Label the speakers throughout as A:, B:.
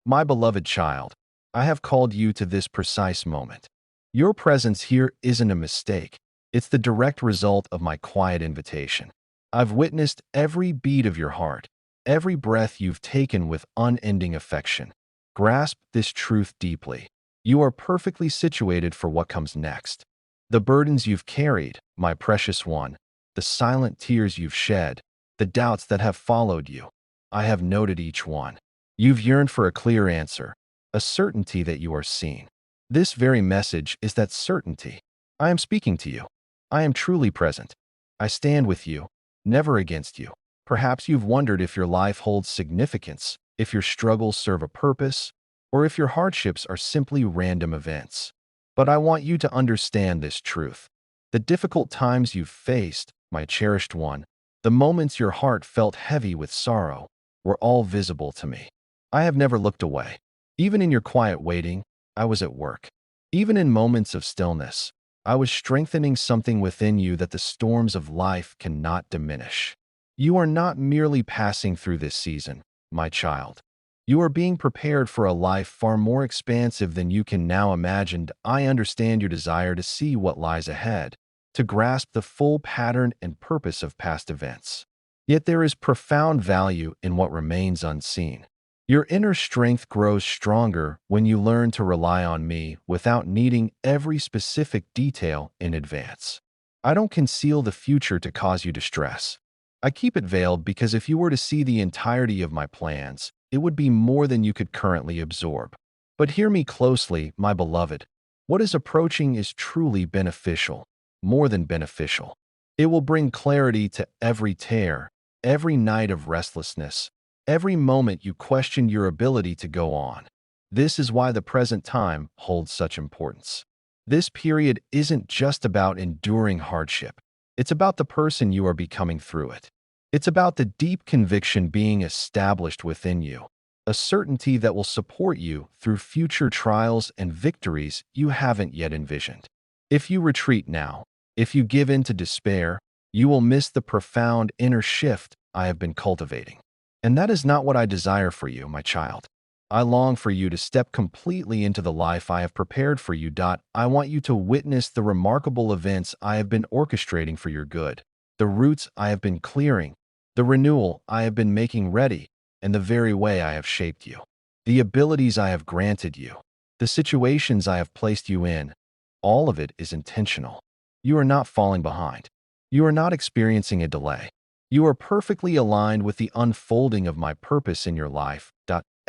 A: My beloved child, I have called you to this precise moment. Your presence here isn't a mistake. It's the direct result of my quiet invitation. I've witnessed every beat of your heart, every breath you've taken with unending affection. Grasp this truth deeply. You are perfectly situated for what comes next. The burdens you've carried, my precious one, the silent tears you've shed, the doubts that have followed you, I have noted each one. You've yearned for a clear answer, a certainty that you are seen. This very message is that certainty. I am speaking to you. I am truly present. I stand with you, never against you. Perhaps you've wondered if your life holds significance, if your struggles serve a purpose, or if your hardships are simply random events. But I want you to understand this truth. The difficult times you've faced, my cherished one, the moments your heart felt heavy with sorrow, were all visible to me. I have never looked away. Even in your quiet waiting, I was at work. Even in moments of stillness, I was strengthening something within you that the storms of life cannot diminish. You are not merely passing through this season, my child. You are being prepared for a life far more expansive than you can now imagine. I understand your desire to see what lies ahead, to grasp the full pattern and purpose of past events. Yet there is profound value in what remains unseen. Your inner strength grows stronger when you learn to rely on me without needing every specific detail in advance. I don't conceal the future to cause you distress. I keep it veiled because if you were to see the entirety of my plans, it would be more than you could currently absorb. But hear me closely, my beloved. What is approaching is truly beneficial, more than beneficial. It will bring clarity to every tear, every night of restlessness, every moment you questioned your ability to go on. This is why the present time holds such importance. This period isn't just about enduring hardship. It's about the person you are becoming through it. It's about the deep conviction being established within you, a certainty that will support you through future trials and victories you haven't yet envisioned. If you retreat now, if you give in to despair, you will miss the profound inner shift I have been cultivating. And that is not what I desire for you, my child. I long for you to step completely into the life I have prepared for you. I want you to witness the remarkable events I have been orchestrating for your good, the roots I have been clearing, the renewal I have been making ready, and the very way I have shaped you, the abilities I have granted you, the situations I have placed you in. All of it is intentional. You are not falling behind. You are not experiencing a delay. You are perfectly aligned with the unfolding of my purpose in your life.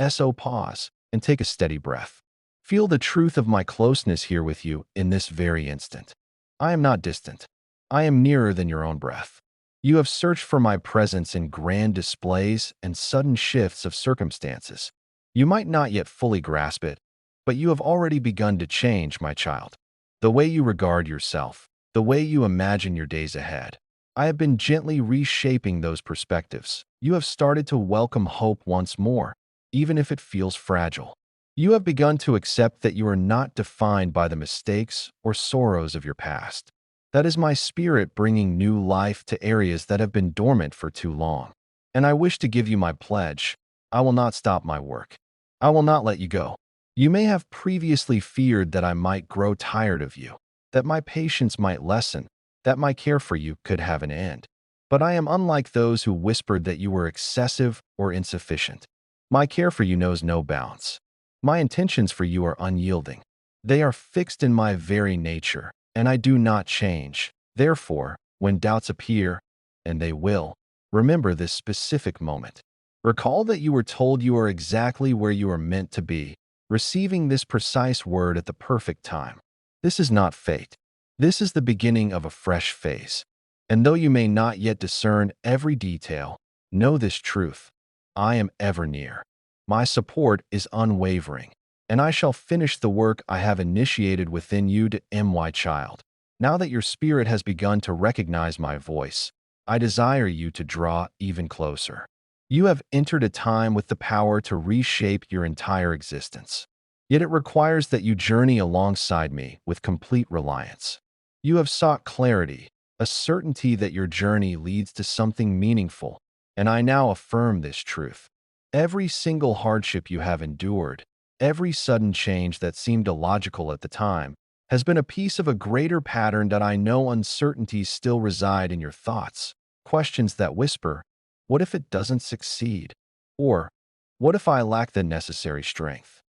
A: So pause and take a steady breath. Feel the truth of my closeness here with you in this very instant. I am not distant. I am nearer than your own breath. You have searched for my presence in grand displays and sudden shifts of circumstances. You might not yet fully grasp it, but you have already begun to change, my child. The way you regard yourself, the way you imagine your days ahead. I have been gently reshaping those perspectives. You have started to welcome hope once more, even if it feels fragile. You have begun to accept that you are not defined by the mistakes or sorrows of your past. That is my spirit bringing new life to areas that have been dormant for too long. And I wish to give you my pledge. I will not stop my work. I will not let you go. You may have previously feared that I might grow tired of you, that my patience might lessen, that my care for you could have an end. But I am unlike those who whispered that you were excessive or insufficient. My care for you knows no bounds. My intentions for you are unyielding. They are fixed in my very nature, and I do not change. Therefore, when doubts appear, and they will, remember this specific moment. Recall that you were told you are exactly where you are meant to be, receiving this precise word at the perfect time. This is not fate. This is the beginning of a fresh phase. And though you may not yet discern every detail, know this truth. I am ever near. My support is unwavering, and I shall finish the work I have initiated within you. My child. Now that your spirit has begun to recognize my voice, I desire you to draw even closer. You have entered a time with the power to reshape your entire existence. Yet it requires that you journey alongside me with complete reliance. You have sought clarity, a certainty that your journey leads to something meaningful, and I now affirm this truth. Every single hardship you have endured, every sudden change that seemed illogical at the time, has been a piece of a greater pattern that I know uncertainties still reside in your thoughts. Questions that whisper, what if it doesn't succeed? Or, what if I lack the necessary strength?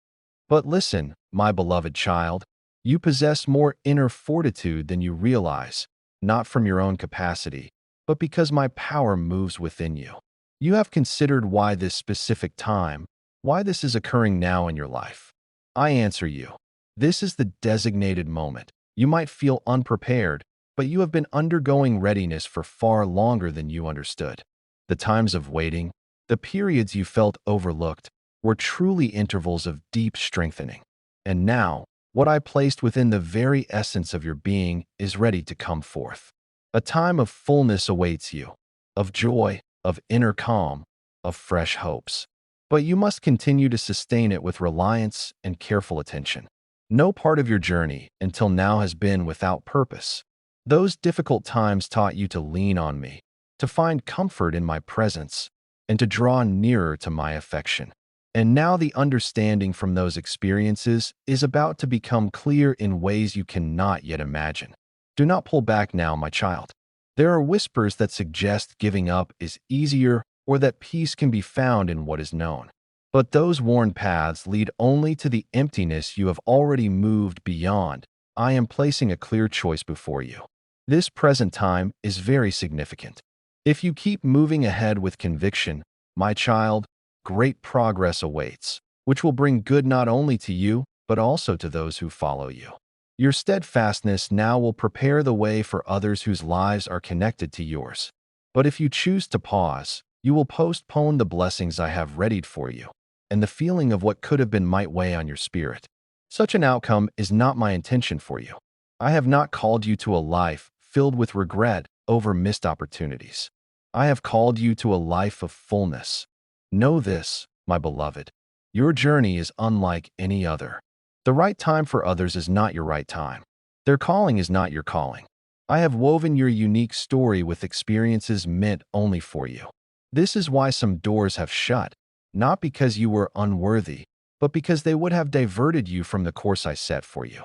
A: But listen, my beloved child, you possess more inner fortitude than you realize, not from your own capacity, but because my power moves within you. You have considered why this specific time, why this is occurring now in your life. I answer you. This is the designated moment. You might feel unprepared, but you have been undergoing readiness for far longer than you understood. The times of waiting, the periods you felt overlooked, were truly intervals of deep strengthening. And now, what I placed within the very essence of your being is ready to come forth. A time of fullness awaits you, of joy, of inner calm, of fresh hopes. But you must continue to sustain it with reliance and careful attention. No part of your journey until now has been without purpose. Those difficult times taught you to lean on me, to find comfort in my presence, and to draw nearer to my affection. And now the understanding from those experiences is about to become clear in ways you cannot yet imagine. Do not pull back now, my child. There are whispers that suggest giving up is easier or that peace can be found in what is known. But those worn paths lead only to the emptiness you have already moved beyond. I am placing a clear choice before you. This present time is very significant. If you keep moving ahead with conviction, my child, great progress awaits, which will bring good not only to you, but also to those who follow you. Your steadfastness now will prepare the way for others whose lives are connected to yours. But if you choose to pause, you will postpone the blessings I have readied for you, and the feeling of what could have been might weigh on your spirit. Such an outcome is not my intention for you. I have not called you to a life filled with regret over missed opportunities. I have called you to a life of fullness. Know this, my beloved, your journey is unlike any other. The right time for others is not your right time. Their calling is not your calling. I have woven your unique story with experiences meant only for you. This is why some doors have shut, not because you were unworthy, but because they would have diverted you from the course I set for you.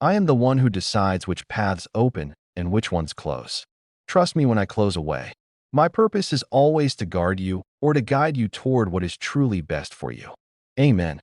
A: I am the one who decides which paths open and which ones close. Trust me when I close a way. My purpose is always to guard you or to guide you toward what is truly best for you. Amen.